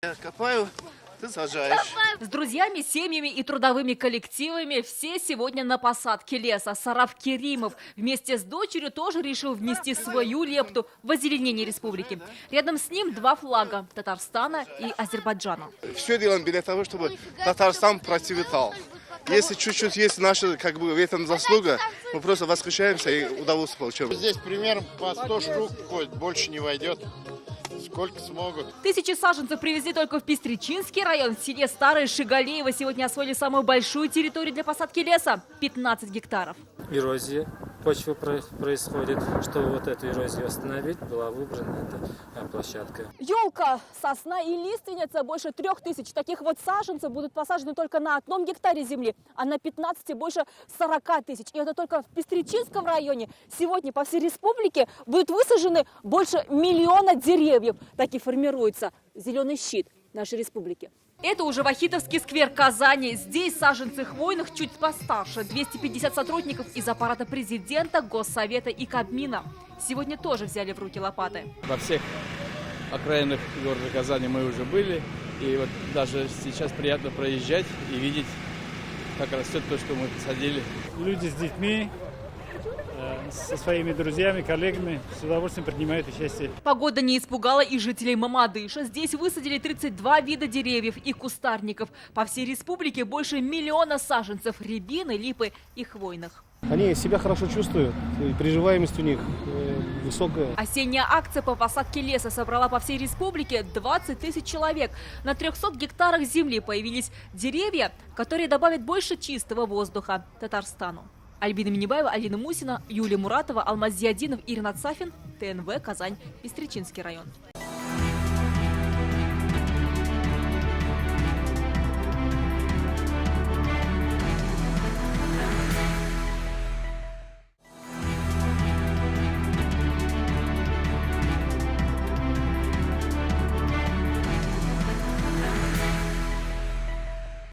Я копаю, ты сажаешь. С друзьями, семьями и трудовыми коллективами все сегодня на посадке леса. Сараф Керимов вместе с дочерью тоже решил внести свою лепту в озеленение республики. Рядом с ним два флага – Татарстана и Азербайджана. Все делаем для того, чтобы Татарстан процветал. Если чуть-чуть есть наша, в этом заслуга, мы просто восхищаемся и удовольствие получаем. Здесь примерно по 100 штук ходит, больше не войдет. Сколько смогут. Тысячи саженцев привезли только в Пестричинский район. В селе Старое Шигалеево сегодня освоили самую большую территорию для посадки леса – 15 гектаров. Эрозия почвы происходит. Чтобы вот эту эрозию остановить, была выбрана эта площадка. Елка, сосна и лиственница – больше 3000. Таких вот саженцев будут посажены только на 1 гектаре земли, а на 15 – больше 40 000. И это только в Пестричинском районе. Сегодня по всей республике будут высажены больше 1 миллиона деревьев. Так и формируется зеленый щит нашей республики. Это уже Вахитовский сквер Казани. Здесь саженцы хвойных чуть постарше. 250 сотрудников из аппарата президента, Госсовета и Кабмина. Сегодня тоже взяли в руки лопаты. Во всех окраинах города Казани мы уже были. И вот даже сейчас приятно проезжать и видеть, как растет то, что мы посадили. Люди с детьми, со своими друзьями, коллегами с удовольствием принимают участие. Погода не испугала и жителей Мамадыша. Здесь высадили 32 вида деревьев и кустарников. По всей республике больше 1 миллиона саженцев рябины, липы и хвойных. Они себя хорошо чувствуют, и приживаемость у них высокая. Осенняя акция по посадке леса собрала по всей республике 20 000 человек. На 300 гектарах земли появились деревья, которые добавят больше чистого воздуха Татарстану. Альбина Минибаева, Алина Мусина, Юлия Муратова, Алмаз Зиадинов, Ирина Цафин, ТНВ, Казань, Пестричинский район.